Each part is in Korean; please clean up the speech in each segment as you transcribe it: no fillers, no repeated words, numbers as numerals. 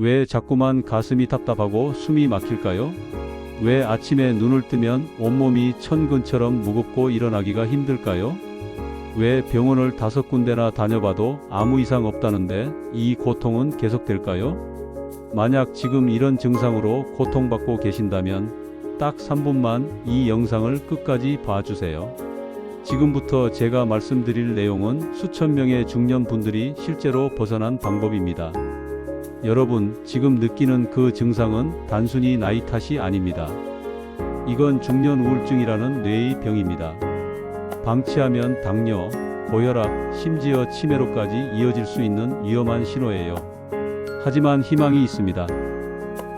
왜 자꾸만 가슴이 답답하고 숨이 막힐까요? 왜 아침에 눈을 뜨면 온몸이 천근처럼 무겁고 일어나기가 힘들까요? 왜 병원을 5군데나 다녀봐도 아무 이상 없다는데 이 고통은 계속될까요? 만약 지금 이런 증상으로 고통받고 계신다면 딱 3분만 이 영상을 끝까지 봐주세요. 지금부터 제가 말씀드릴 내용은 수천 명의 중년분들이 실제로 벗어난 방법입니다. 여러분, 지금 느끼는 그 증상은 단순히 나이 탓이 아닙니다. 이건 중년 우울증이라는 뇌의 병입니다. 방치하면 당뇨, 고혈압, 심지어 치매로까지 이어질 수 있는 위험한 신호예요. 하지만 희망이 있습니다.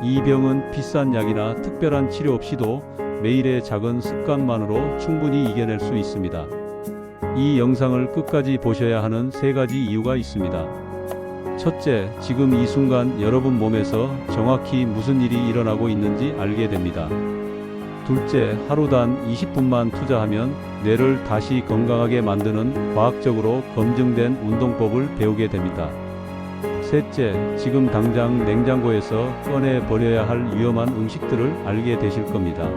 이 병은 비싼 약이나 특별한 치료 없이도 매일의 작은 습관만으로 충분히 이겨낼 수 있습니다. 이 영상을 끝까지 보셔야 하는 3가지 이유가 있습니다. 첫째, 지금 이 순간 여러분 몸에서 정확히 무슨 일이 일어나고 있는지 알게 됩니다. 둘째, 하루 단 20분만 투자하면 뇌를 다시 건강하게 만드는 과학적으로 검증된 운동법을 배우게 됩니다. 셋째, 지금 당장 냉장고에서 꺼내버려야 할 위험한 음식들을 알게 되실 겁니다.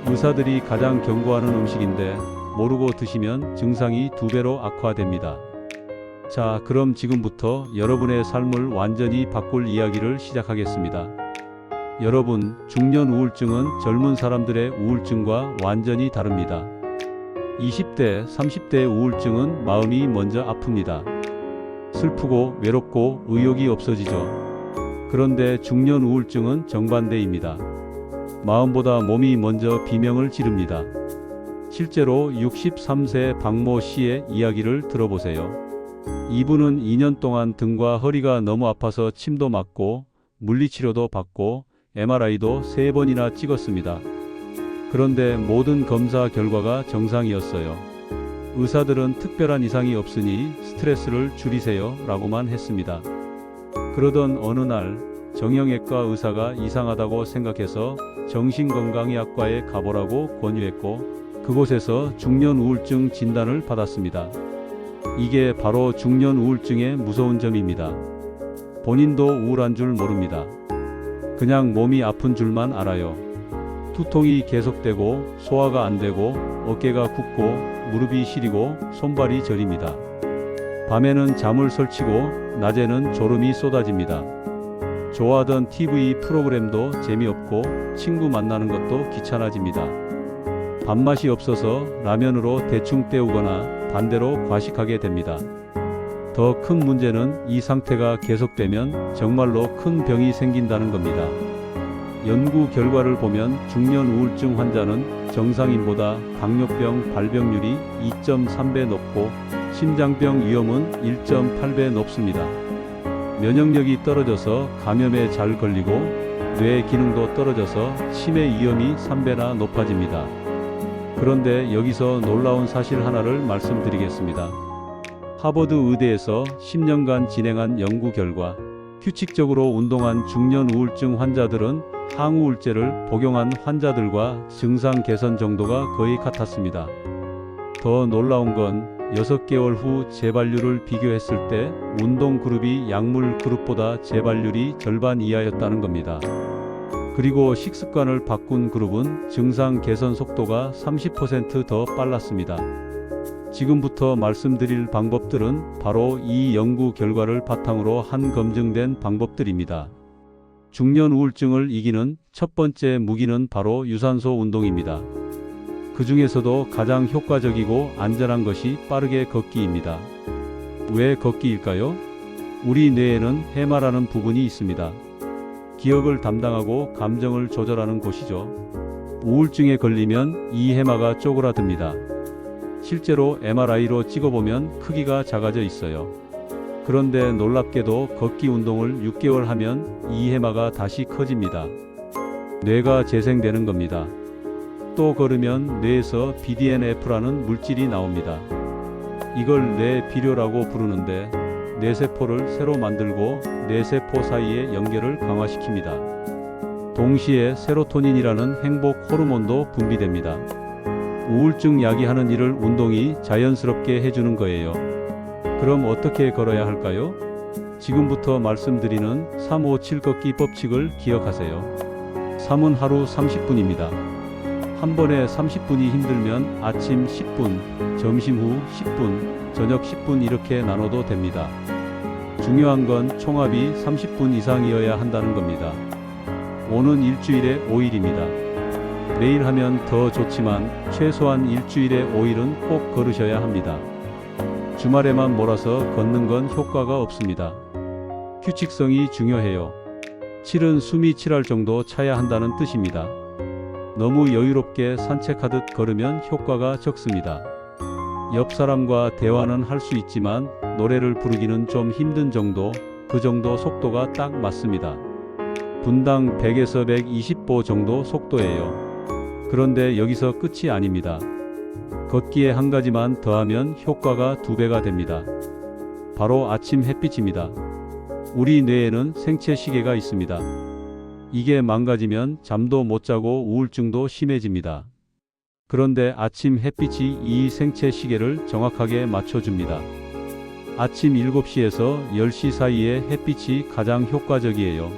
의사들이 가장 경고하는 음식인데 모르고 드시면 증상이 2배로 악화됩니다. 자, 그럼 지금부터 여러분의 삶을 완전히 바꿀 이야기를 시작하겠습니다. 여러분, 중년 우울증은 젊은 사람들의 우울증과 완전히 다릅니다. 20대, 30대 우울증은 마음이 먼저 아픕니다. 슬프고 외롭고 의욕이 없어지죠. 그런데 중년 우울증은 정반대입니다. 마음보다 몸이 먼저 비명을 지릅니다. 실제로 63세 박모 씨의 이야기를 들어보세요. 이분은 2년 동안 등과 허리가 너무 아파서 침도 맞고 물리치료도 받고 MRI도 3번이나 찍었습니다. 그런데 모든 검사 결과가 정상이었어요. 의사들은 특별한 이상이 없으니 스트레스를 줄이세요 라고만 했습니다. 그러던 어느 날 정형외과 의사가 이상하다고 생각해서 정신건강의학과에 가보라고 권유했고 그곳에서 중년 우울증 진단을 받았습니다. 이게 바로 중년 우울증의 무서운 점입니다. 본인도 우울한 줄 모릅니다. 그냥 몸이 아픈 줄만 알아요. 두통이 계속되고 소화가 안 되고 어깨가 굽고 무릎이 시리고 손발이 저립니다. 밤에는 잠을 설치고 낮에는 졸음이 쏟아집니다. 좋아하던 TV 프로그램도 재미없고 친구 만나는 것도 귀찮아집니다. 밥맛이 없어서 라면으로 대충 때우거나 반대로 과식하게 됩니다. 더 큰 문제는 이 상태가 계속되면 정말로 큰 병이 생긴다는 겁니다. 연구 결과를 보면 중년 우울증 환자는 정상인보다 당뇨병 발병률이 2.3배 높고 심장병 위험은 1.8배 높습니다. 면역력이 떨어져서 감염에 잘 걸리고 뇌 기능도 떨어져서 치매 위험이 3배나 높아집니다. 그런데 여기서 놀라운 사실 하나를 말씀드리겠습니다. 하버드 의대에서 10년간 진행한 연구 결과 규칙적으로 운동한 중년 우울증 환자들은 항우울제를 복용한 환자들과 증상 개선 정도가 거의 같았습니다. 더 놀라운 건 6개월 후 재발률을 비교했을 때 운동 그룹이 약물 그룹보다 재발률이 절반 이하였다는 겁니다. 그리고 식습관을 바꾼 그룹은 증상 개선 속도가 30% 더 빨랐습니다. 지금부터 말씀드릴 방법들은 바로 이 연구 결과를 바탕으로 한 검증된 방법들입니다. 중년 우울증을 이기는 첫 번째 무기는 바로 유산소 운동입니다. 그 중에서도 가장 효과적이고 안전한 것이 빠르게 걷기입니다. 왜 걷기일까요? 우리 뇌에는 해마라는 부분이 있습니다. 기억을 담당하고 감정을 조절하는 곳이죠. 우울증에 걸리면 이 해마가 쪼그라듭니다. 실제로 MRI로 찍어보면 크기가 작아져 있어요. 그런데 놀랍게도 걷기 운동을 6개월 하면 이 해마가 다시 커집니다. 뇌가 재생되는 겁니다. 또 걸으면 뇌에서 BDNF라는 물질이 나옵니다. 이걸 뇌비료라고 부르는데 뇌세포를 새로 만들고 뇌세포 사이의 연결을 강화시킵니다. 동시에 세로토닌이라는 행복 호르몬도 분비됩니다. 우울증 약이 하는 일을 운동이 자연스럽게 해주는 거예요. 그럼 어떻게 걸어야 할까요? 지금부터 말씀드리는 357 걷기 법칙을 기억하세요. 3은 하루 30분입니다. 한 번에 30분이 힘들면 아침 10분, 점심 후 10분, 저녁 10분 이렇게 나눠도 됩니다. 중요한 건 총합이 30분 이상이어야 한다는 겁니다. 5는 일주일에 5일입니다. 매일 하면 더 좋지만 최소한 일주일에 5일은 꼭 걸으셔야 합니다. 주말에만 몰아서 걷는 건 효과가 없습니다. 규칙성이 중요해요. 7은 숨이 칠할 정도 차야 한다는 뜻입니다. 너무 여유롭게 산책하듯 걸으면 효과가 적습니다. 옆 사람과 대화는 할 수 있지만 노래를 부르기는 좀 힘든 정도, 그 정도 속도가 딱 맞습니다. 분당 100에서 120보 정도 속도예요. 그런데 여기서 끝이 아닙니다. 걷기에 한 가지만 더하면 효과가 2배가 됩니다. 바로 아침 햇빛입니다. 우리 뇌에는 생체 시계가 있습니다. 이게 망가지면 잠도 못 자고 우울증도 심해집니다. 그런데 아침 햇빛이 이 생체 시계를 정확하게 맞춰줍니다. 아침 7시에서 10시 사이에 햇빛이 가장 효과적이에요.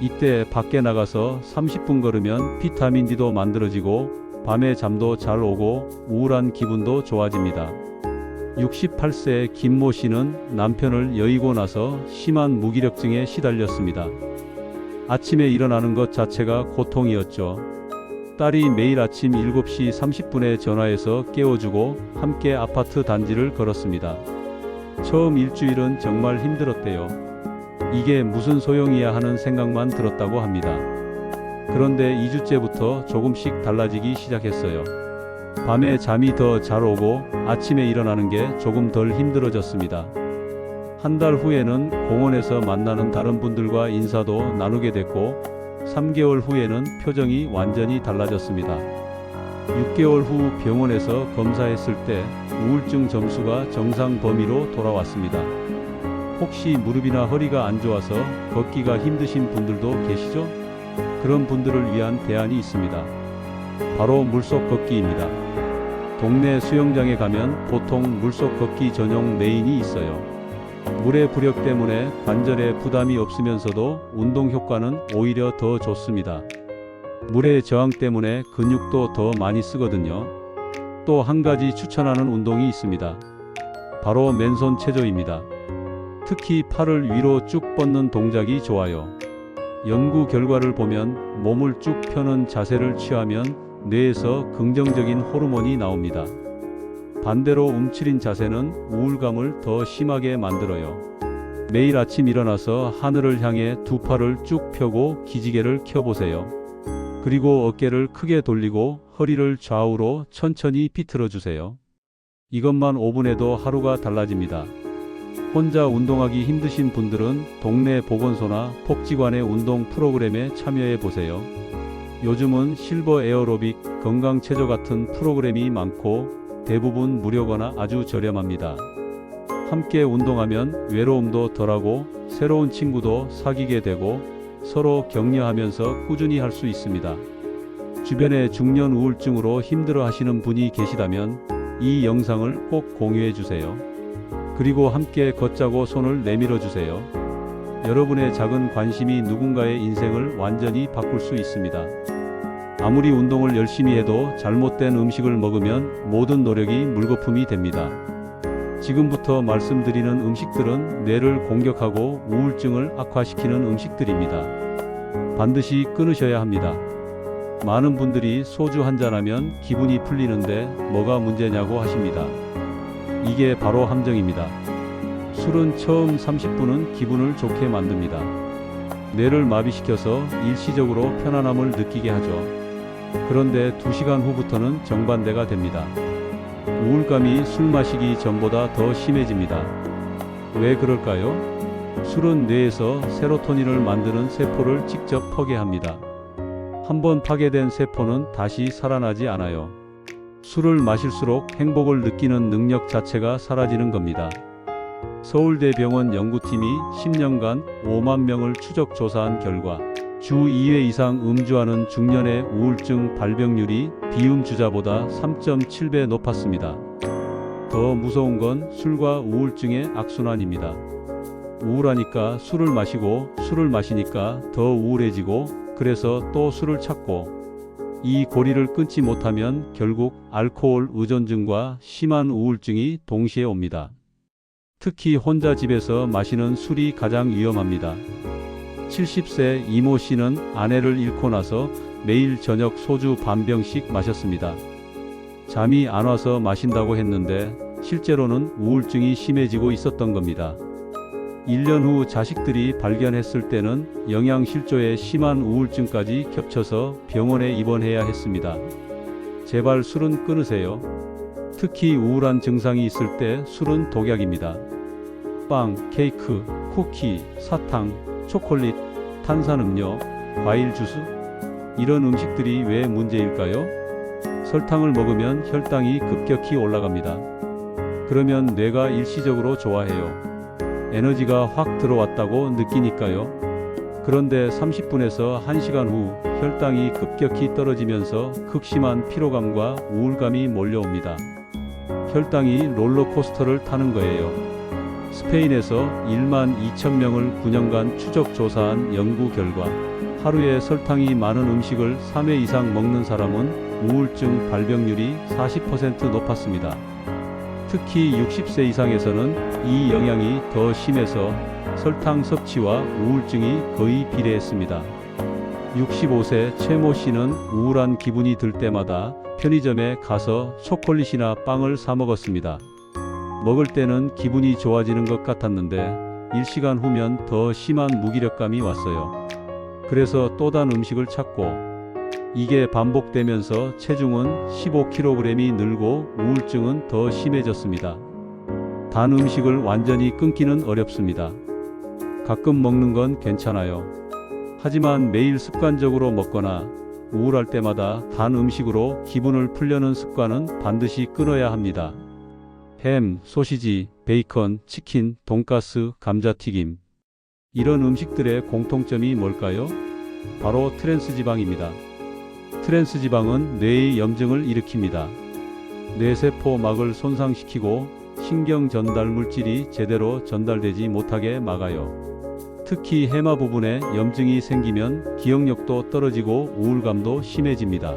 이때 밖에 나가서 30분 걸으면 비타민 D도 만들어지고 밤에 잠도 잘 오고 우울한 기분도 좋아집니다. 68세 김모 씨는 남편을 여의고 나서 심한 무기력증에 시달렸습니다. 아침에 일어나는 것 자체가 고통이었죠. 딸이 매일 아침 7시 30분에 전화해서 깨워주고 함께 아파트 단지를 걸었습니다. 처음 일주일은 정말 힘들었대요. 이게 무슨 소용이야 하는 생각만 들었다고 합니다. 그런데 2주째부터 조금씩 달라지기 시작했어요. 밤에 잠이 더 잘 오고 아침에 일어나는 게 조금 덜 힘들어졌습니다. 한 달 후에는 공원에서 만나는 다른 분들과 인사도 나누게 됐고 3개월 후에는 표정이 완전히 달라졌습니다. 6개월 후 병원에서 검사했을 때 우울증 점수가 정상 범위로 돌아왔습니다. 혹시 무릎이나 허리가 안 좋아서 걷기가 힘드신 분들도 계시죠? 그런 분들을 위한 대안이 있습니다. 바로 물속 걷기입니다. 동네 수영장에 가면 보통 물속 걷기 전용 레인이 있어요. 물의 부력 때문에 관절에 부담이 없으면서도 운동 효과는 오히려 더 좋습니다. 물의 저항 때문에 근육도 더 많이 쓰거든요. 또 한 가지 추천하는 운동이 있습니다. 바로 맨손 체조입니다. 특히 팔을 위로 쭉 뻗는 동작이 좋아요. 연구 결과를 보면 몸을 쭉 펴는 자세를 취하면 뇌에서 긍정적인 호르몬이 나옵니다. 반대로 움츠린 자세는 우울감을 더 심하게 만들어요. 매일 아침 일어나서 하늘을 향해 두 팔을 쭉 펴고 기지개를 켜보세요. 그리고 어깨를 크게 돌리고 허리를 좌우로 천천히 비틀어 주세요. 이것만 5분에도 하루가 달라집니다. 혼자 운동하기 힘드신 분들은 동네 보건소나 복지관의 운동 프로그램에 참여해 보세요. 요즘은 실버 에어로빅, 건강체조 같은 프로그램이 많고 대부분 무료거나 아주 저렴합니다. 함께 운동하면 외로움도 덜하고 새로운 친구도 사귀게 되고 서로 격려하면서 꾸준히 할 수 있습니다. 주변에 중년 우울증으로 힘들어 하시는 분이 계시다면 이 영상을 꼭 공유해 주세요. 그리고 함께 걷자고 손을 내밀어 주세요. 여러분의 작은 관심이 누군가의 인생을 완전히 바꿀 수 있습니다. 아무리 운동을 열심히 해도 잘못된 음식을 먹으면 모든 노력이 물거품이 됩니다. 지금부터 말씀드리는 음식들은 뇌를 공격하고 우울증을 악화시키는 음식들입니다. 반드시 끊으셔야 합니다. 많은 분들이 소주 한잔하면 기분이 풀리는데 뭐가 문제냐고 하십니다. 이게 바로 함정입니다. 술은 처음 30분은 기분을 좋게 만듭니다. 뇌를 마비시켜서 일시적으로 편안함을 느끼게 하죠. 그런데 2시간 후부터는 정반대가 됩니다. 우울감이 술 마시기 전보다 더 심해집니다. 왜 그럴까요? 술은 뇌에서 세로토닌을 만드는 세포를 직접 파괴합니다. 한번 파괴된 세포는 다시 살아나지 않아요. 술을 마실수록 행복을 느끼는 능력 자체가 사라지는 겁니다. 서울대병원 연구팀이 10년간 5만 명을 추적 조사한 결과 주 2회 이상 음주하는 중년의 우울증 발병률이 비음주자보다 3.7배 높았습니다. 더 무서운 건 술과 우울증의 악순환입니다. 우울하니까 술을 마시고 술을 마시니까 더 우울해지고 그래서 또 술을 찾고 이 고리를 끊지 못하면 결국 알코올 의존증과 심한 우울증이 동시에 옵니다. 특히 혼자 집에서 마시는 술이 가장 위험합니다. 70세 이모 씨는 아내를 잃고 나서 매일 저녁 소주 반 병씩 마셨습니다. 잠이 안 와서 마신다고 했는데 실제로는 우울증이 심해지고 있었던 겁니다. 1년 후 자식들이 발견했을 때는 영양실조에 심한 우울증까지 겹쳐서 병원에 입원해야 했습니다. 제발 술은 끊으세요. 특히 우울한 증상이 있을 때 술은 독약입니다. 빵, 케이크, 쿠키, 사탕, 초콜릿, 탄산음료, 과일 주스? 이런 음식들이 왜 문제일까요? 설탕을 먹으면 혈당이 급격히 올라갑니다. 그러면 뇌가 일시적으로 좋아해요. 에너지가 확 들어왔다고 느끼니까요. 그런데 30분에서 1시간 후 혈당이 급격히 떨어지면서 극심한 피로감과 우울감이 몰려옵니다. 혈당이 롤러코스터를 타는 거예요. 스페인에서 1만 2천 명을 9년간 추적 조사한 연구 결과 하루에 설탕이 많은 음식을 3회 이상 먹는 사람은 우울증 발병률이 40% 높았습니다. 특히 60세 이상에서는 이 영향이 더 심해서 설탕 섭취와 우울증이 거의 비례했습니다. 65세 최모 씨는 우울한 기분이 들 때마다 편의점에 가서 초콜릿이나 빵을 사 먹었습니다. 먹을 때는 기분이 좋아지는 것 같았는데 1시간 후면 더 심한 무기력감이 왔어요. 그래서 또 단 음식을 찾고 이게 반복되면서 체중은 15kg이 늘고 우울증은 더 심해졌습니다. 단 음식을 완전히 끊기는 어렵습니다. 가끔 먹는 건 괜찮아요. 하지만 매일 습관적으로 먹거나 우울할 때마다 단 음식으로 기분을 풀려는 습관은 반드시 끊어야 합니다. 햄, 소시지, 베이컨, 치킨, 돈가스, 감자튀김. 이런 음식들의 공통점이 뭘까요? 바로 트랜스지방입니다. 트랜스지방은 뇌의 염증을 일으킵니다. 뇌세포막을 손상시키고 신경 전달 물질이 제대로 전달되지 못하게 막아요. 특히 해마 부분에 염증이 생기면 기억력도 떨어지고 우울감도 심해집니다.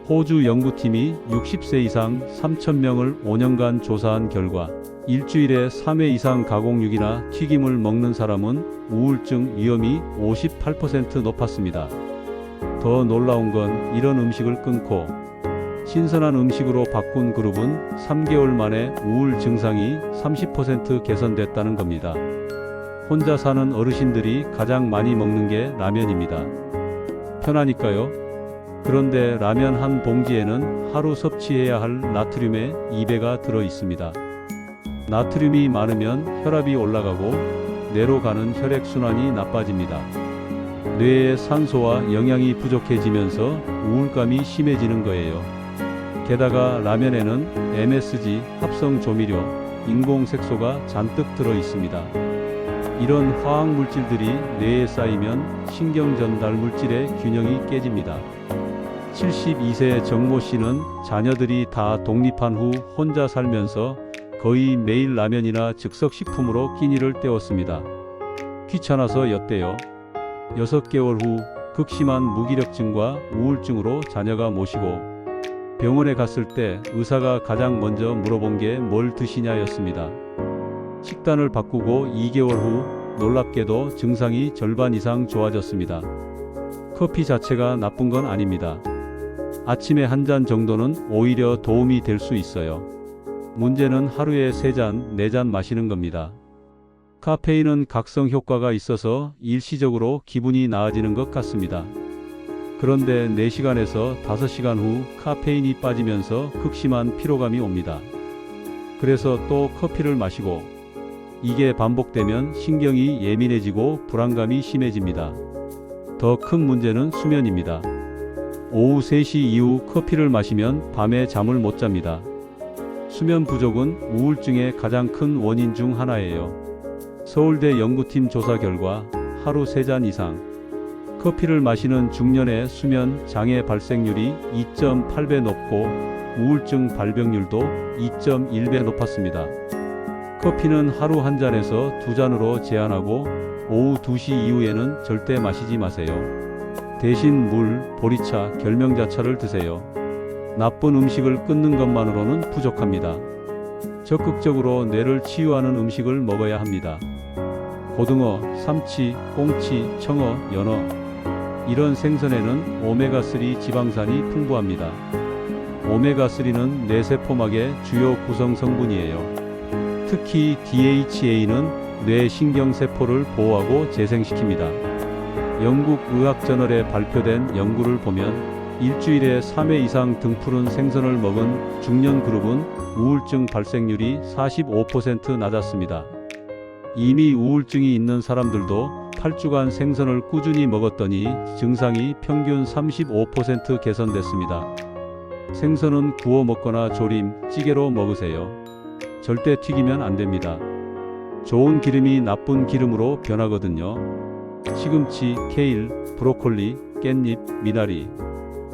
호주 연구팀이 60세 이상 3,000명을 5년간 조사한 결과 일주일에 3회 이상 가공육이나 튀김을 먹는 사람은 우울증 위험이 58% 높았습니다. 더 놀라운 건 이런 음식을 끊고 신선한 음식으로 바꾼 그룹은 3개월 만에 우울 증상이 30% 개선됐다는 겁니다. 혼자 사는 어르신들이 가장 많이 먹는 게 라면입니다. 편하니까요. 그런데 라면 한 봉지에는 하루 섭취해야 할 나트륨의 2배가 들어 있습니다. 나트륨이 많으면 혈압이 올라가고 뇌로 가는 혈액순환이 나빠집니다. 뇌의 산소와 영양이 부족해지면서 우울감이 심해지는 거예요. 게다가 라면에는 MSG, 합성 조미료, 인공색소가 잔뜩 들어 있습니다. 이런 화학 물질들이 뇌에 쌓이면 신경 전달 물질의 균형이 깨집니다. 72세 정모 씨는 자녀들이 다 독립한 후 혼자 살면서 거의 매일 라면이나 즉석식품으로 끼니를 때웠습니다. 귀찮아서 였대요. 6개월 후 극심한 무기력증과 우울증으로 자녀가 모시고 병원에 갔을 때 의사가 가장 먼저 물어본 게 뭘 드시냐였습니다. 식단을 바꾸고 2개월 후 놀랍게도 증상이 절반 이상 좋아졌습니다. 커피 자체가 나쁜 건 아닙니다. 아침에 한 잔 정도는 오히려 도움이 될 수 있어요. 문제는 하루에 3잔, 4잔 마시는 겁니다. 카페인은 각성 효과가 있어서 일시적으로 기분이 나아지는 것 같습니다. 그런데 4시간에서 5시간 후 카페인이 빠지면서 극심한 피로감이 옵니다. 그래서 또 커피를 마시고 이게 반복되면 신경이 예민해지고 불안감이 심해집니다. 더 큰 문제는 수면입니다. 오후 3시 이후 커피를 마시면 밤에 잠을 못 잡니다. 수면 부족은 우울증의 가장 큰 원인 중 하나예요. 서울대 연구팀 조사 결과 하루 3잔 이상 커피를 마시는 중년의 수면 장애 발생률이 2.8배 높고 우울증 발병률도 2.1배 높았습니다. 커피는 하루 한 잔에서 두 잔으로 제한하고 오후 2시 이후에는 절대 마시지 마세요. 대신 물, 보리차, 결명자차를 드세요. 나쁜 음식을 끊는 것만으로는 부족합니다. 적극적으로 뇌를 치유하는 음식을 먹어야 합니다. 고등어, 삼치, 꽁치, 청어, 연어 이런 생선에는 오메가3 지방산이 풍부합니다. 오메가3는 뇌세포막의 주요 구성 성분이에요. 특히 DHA는 뇌 신경세포를 보호하고 재생시킵니다. 영국 의학저널에 발표된 연구를 보면 일주일에 3회 이상 등푸른 생선을 먹은 중년 그룹은 우울증 발생률이 45% 낮았습니다. 이미 우울증이 있는 사람들도 8주간 생선을 꾸준히 먹었더니 증상이 평균 35% 개선됐습니다. 생선은 구워 먹거나 조림, 찌개로 먹으세요. 절대 튀기면 안 됩니다. 좋은 기름이 나쁜 기름으로 변하거든요. 시금치, 케일, 브로콜리, 깻잎, 미나리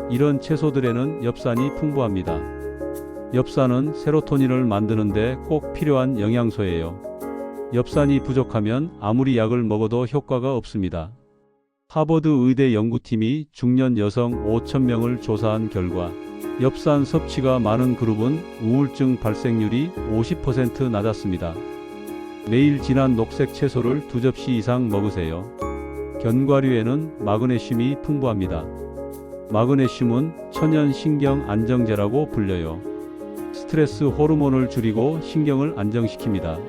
이런 채소들에는 엽산이 풍부합니다. 엽산은 세로토닌을 만드는데 꼭 필요한 영양소예요. 엽산이 부족하면 아무리 약을 먹어도 효과가 없습니다. 하버드 의대 연구팀이 중년 여성 5,000명을 조사한 결과 엽산 섭취가 많은 그룹은 우울증 발생률이 50% 낮았습니다. 매일 진한 녹색 채소를 2접시 이상 먹으세요. 견과류에는 마그네슘이 풍부합니다. 마그네슘은 천연 신경 안정제라고 불려요. 스트레스 호르몬을 줄이고 신경을 안정시킵니다.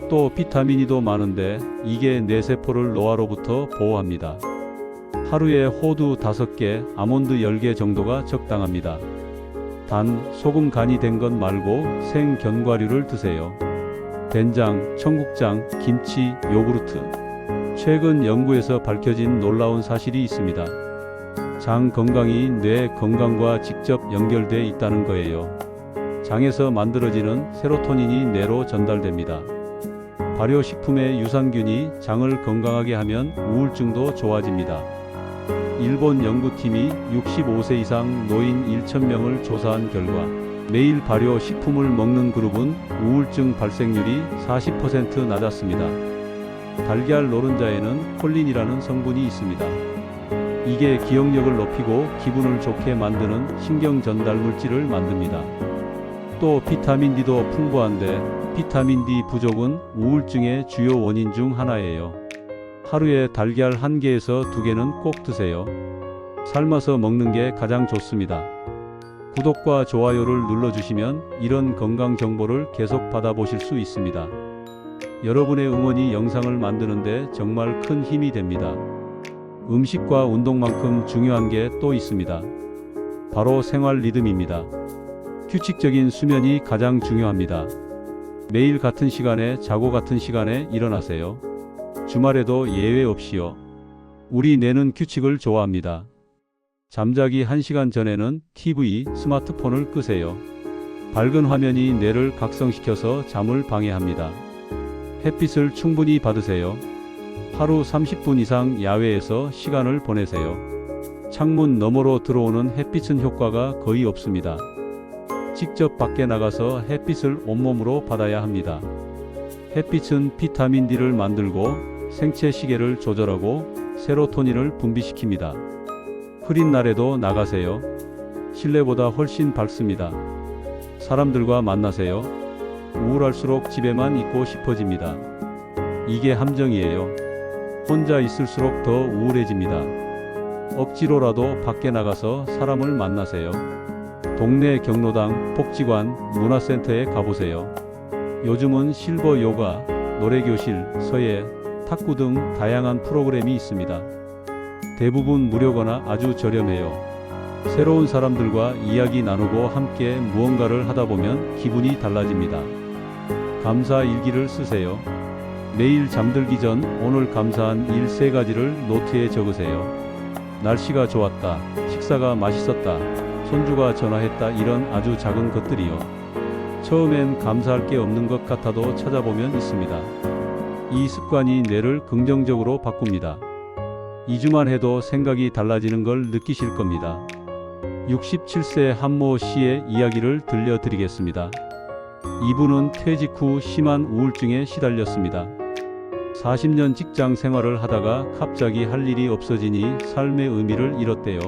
또 비타민이도 많은데 이게 뇌세포를 노화로부터 보호합니다. 하루에 호두 5개, 아몬드 10개 정도가 적당합니다. 단, 소금 간이 된 것 말고 생 견과류를 드세요. 된장, 청국장, 김치, 요구르트. 최근 연구에서 밝혀진 놀라운 사실이 있습니다. 장 건강이 뇌 건강과 직접 연결돼 있다는 거예요. 장에서 만들어지는 세로토닌이 뇌로 전달됩니다. 발효식품의 유산균이 장을 건강하게 하면 우울증도 좋아집니다. 일본 연구팀이 65세 이상 노인 1,000명을 조사한 결과 매일 발효식품을 먹는 그룹은 우울증 발생률이 40% 낮았습니다. 달걀 노른자에는 콜린이라는 성분이 있습니다. 이게 기억력을 높이고 기분을 좋게 만드는 신경 전달 물질을 만듭니다. 또 비타민 D도 풍부한데 비타민 D 부족은 우울증의 주요 원인 중 하나예요. 하루에 달걀 1개에서 2개는 꼭 드세요. 삶아서 먹는 게 가장 좋습니다. 구독과 좋아요를 눌러주시면 이런 건강 정보를 계속 받아보실 수 있습니다. 여러분의 응원이 영상을 만드는데 정말 큰 힘이 됩니다. 음식과 운동만큼 중요한 게 또 있습니다. 바로 생활 리듬입니다. 규칙적인 수면이 가장 중요합니다. 매일 같은 시간에 자고 같은 시간에 일어나세요. 주말에도 예외 없이요. 우리 뇌는 규칙을 좋아합니다. 잠자기 1시간 전에는 TV, 스마트폰을 끄세요. 밝은 화면이 뇌를 각성시켜서 잠을 방해합니다. 햇빛을 충분히 받으세요. 하루 30분 이상 야외에서 시간을 보내세요. 창문 너머로 들어오는 햇빛은 효과가 거의 없습니다. 직접 밖에 나가서 햇빛을 온몸으로 받아야 합니다. 햇빛은 비타민 D를 만들고 생체 시계를 조절하고 세로토닌을 분비시킵니다. 흐린 날에도 나가세요. 실내보다 훨씬 밝습니다. 사람들과 만나세요. 우울할수록 집에만 있고 싶어집니다. 이게 함정이에요. 혼자 있을수록 더 우울해집니다. 억지로라도 밖에 나가서 사람을 만나세요. 동네 경로당, 복지관, 문화센터에 가보세요. 요즘은 실버 요가, 노래교실, 서예, 탁구 등 다양한 프로그램이 있습니다. 대부분 무료거나 아주 저렴해요. 새로운 사람들과 이야기 나누고 함께 무언가를 하다 보면 기분이 달라집니다. 감사 일기를 쓰세요. 매일 잠들기 전 오늘 감사한 일 3가지를 노트에 적으세요. 날씨가 좋았다, 식사가 맛있었다, 손주가 전화했다 이런 아주 작은 것들이요. 처음엔 감사할 게 없는 것 같아도 찾아보면 있습니다. 이 습관이 뇌를 긍정적으로 바꿉니다. 2주만 해도 생각이 달라지는 걸 느끼실 겁니다. 67세 한모 씨의 이야기를 들려드리겠습니다. 이분은 퇴직 후 심한 우울증에 시달렸습니다. 40년 직장 생활을 하다가 갑자기 할 일이 없어지니 삶의 의미를 잃었대요.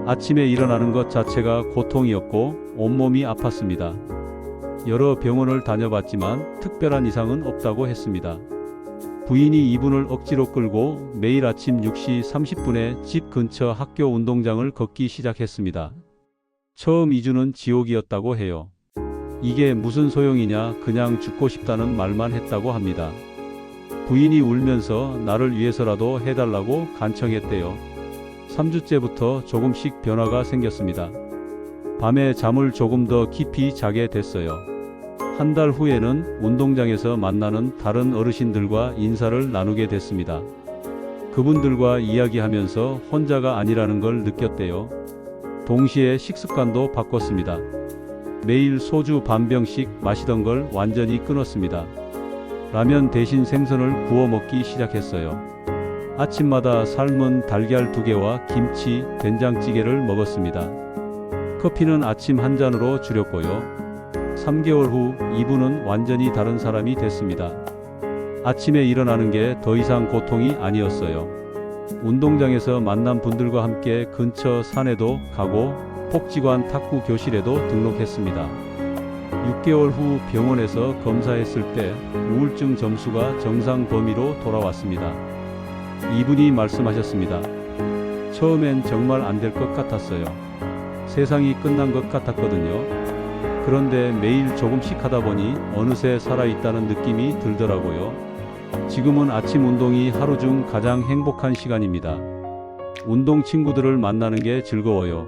아침에 일어나는 것 자체가 고통이었고 온몸이 아팠습니다. 여러 병원을 다녀봤지만 특별한 이상은 없다고 했습니다. 부인이 이분을 억지로 끌고 매일 아침 6시 30분에 집 근처 학교 운동장을 걷기 시작했습니다. 처음 2주는 지옥이었다고 해요. 이게 무슨 소용이냐, 그냥 죽고 싶다는 말만 했다고 합니다. 부인이 울면서 나를 위해서라도 해달라고 간청했대요. 3주째부터 조금씩 변화가 생겼습니다. 밤에 잠을 조금 더 깊이 자게 됐어요. 한 달 후에는 운동장에서 만나는 다른 어르신들과 인사를 나누게 됐습니다. 그분들과 이야기하면서 혼자가 아니라는 걸 느꼈대요. 동시에 식습관도 바꿨습니다. 매일 소주 반 병씩 마시던 걸 완전히 끊었습니다. 라면 대신 생선을 구워 먹기 시작했어요. 아침마다 삶은 달걀 2개와 김치, 된장찌개를 먹었습니다. 커피는 아침 한 잔으로 줄였고요. 3개월 후 이분은 완전히 다른 사람이 됐습니다. 아침에 일어나는 게 더 이상 고통이 아니었어요. 운동장에서 만난 분들과 함께 근처 산에도 가고 복지관 탁구 교실에도 등록했습니다. 6개월 후 병원에서 검사했을 때 우울증 점수가 정상 범위로 돌아왔습니다. 이분이 말씀하셨습니다. 처음엔 정말 안 될 것 같았어요. 세상이 끝난 것 같았거든요. 그런데 매일 조금씩 하다 보니 어느새 살아있다는 느낌이 들더라고요. 지금은 아침 운동이 하루 중 가장 행복한 시간입니다. 운동 친구들을 만나는 게 즐거워요.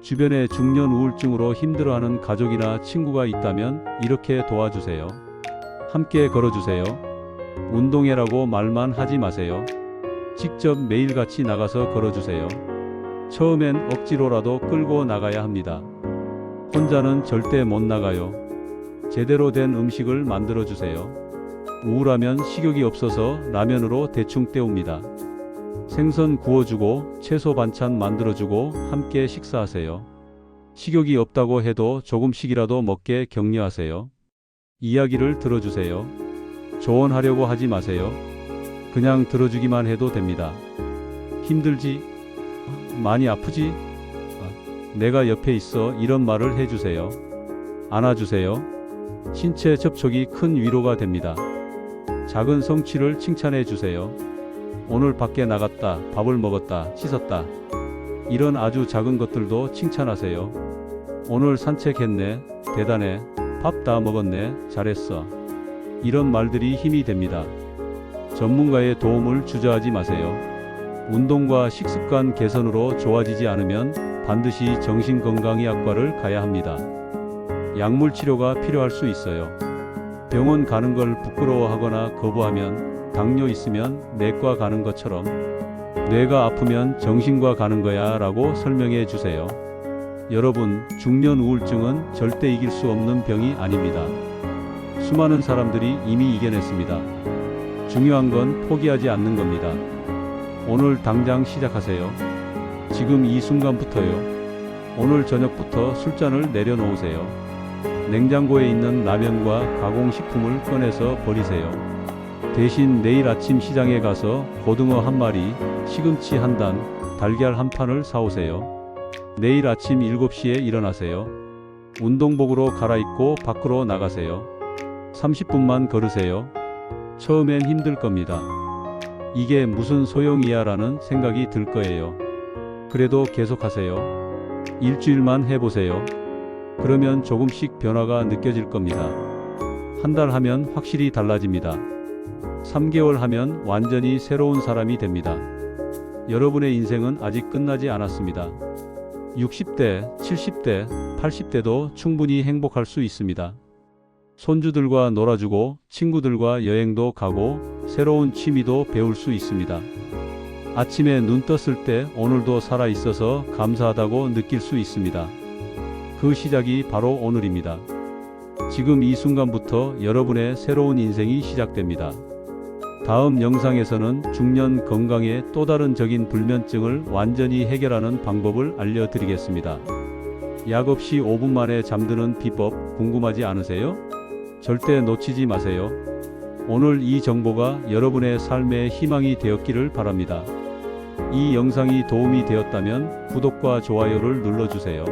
주변에 중년 우울증으로 힘들어하는 가족이나 친구가 있다면 이렇게 도와주세요. 함께 걸어주세요. 운동해라고 말만 하지 마세요. 직접 매일같이 나가서 걸어주세요. 처음엔 억지로라도 끌고 나가야 합니다. 혼자는 절대 못 나가요. 제대로 된 음식을 만들어주세요. 우울하면 식욕이 없어서 라면으로 대충 때웁니다. 생선 구워주고 채소 반찬 만들어주고 함께 식사하세요. 식욕이 없다고 해도 조금씩이라도 먹게 격려하세요. 이야기를 들어주세요. 조언하려고 하지 마세요. 그냥 들어주기만 해도 됩니다. 힘들지? 많이 아프지? 내가 옆에 있어, 이런 말을 해주세요. 안아주세요. 신체 접촉이 큰 위로가 됩니다. 작은 성취를 칭찬해 주세요. 오늘 밖에 나갔다, 밥을 먹었다, 씻었다. 이런 아주 작은 것들도 칭찬하세요. 오늘 산책했네, 대단해, 밥 다 먹었네, 잘했어. 이런 말들이 힘이 됩니다. 전문가의 도움을 주저하지 마세요. 운동과 식습관 개선으로 좋아지지 않으면 반드시 정신건강의학과를 가야 합니다. 약물 치료가 필요할 수 있어요. 병원 가는 걸 부끄러워하거나 거부하면 당뇨 있으면 내과 가는 것처럼 뇌가 아프면 정신과 가는 거야 라고 설명해 주세요. 여러분, 중년 우울증은 절대 이길 수 없는 병이 아닙니다. 수많은 사람들이 이미 이겨냈습니다. 중요한 건 포기하지 않는 겁니다. 오늘 당장 시작하세요. 지금 이 순간부터요. 오늘 저녁부터 술잔을 내려놓으세요. 냉장고에 있는 라면과 가공식품을 꺼내서 버리세요. 대신 내일 아침 시장에 가서 고등어 한 마리, 시금치 한 단, 달걀 한 판을 사오세요. 내일 아침 7시에 일어나세요. 운동복으로 갈아입고 밖으로 나가세요. 30분만 걸으세요. 처음엔 힘들 겁니다. 이게 무슨 소용이야 라는 생각이 들 거예요. 그래도 계속하세요. 일주일만 해보세요. 그러면 조금씩 변화가 느껴질 겁니다. 한 달 하면 확실히 달라집니다. 3개월 하면 완전히 새로운 사람이 됩니다. 여러분의 인생은 아직 끝나지 않았습니다. 60대, 70대, 80대도 충분히 행복할 수 있습니다. 손주들과 놀아주고 친구들과 여행도 가고 새로운 취미도 배울 수 있습니다. 아침에 눈 떴을 때 오늘도 살아있어서 감사하다고 느낄 수 있습니다. 그 시작이 바로 오늘입니다. 지금 이 순간부터 여러분의 새로운 인생이 시작됩니다. 다음 영상에서는 중년 건강의 또 다른 적인 불면증을 완전히 해결하는 방법을 알려드리겠습니다. 약 없이 5분 만에 잠드는 비법 궁금하지 않으세요? 절대 놓치지 마세요. 오늘 이 정보가 여러분의 삶의 희망이 되었기를 바랍니다. 이 영상이 도움이 되었다면 구독과 좋아요를 눌러주세요.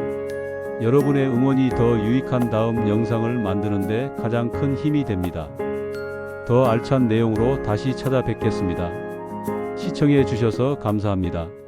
여러분의 응원이 더 유익한 다음 영상을 만드는 데 가장 큰 힘이 됩니다. 더 알찬 내용으로 다시 찾아뵙겠습니다. 시청해 주셔서 감사합니다.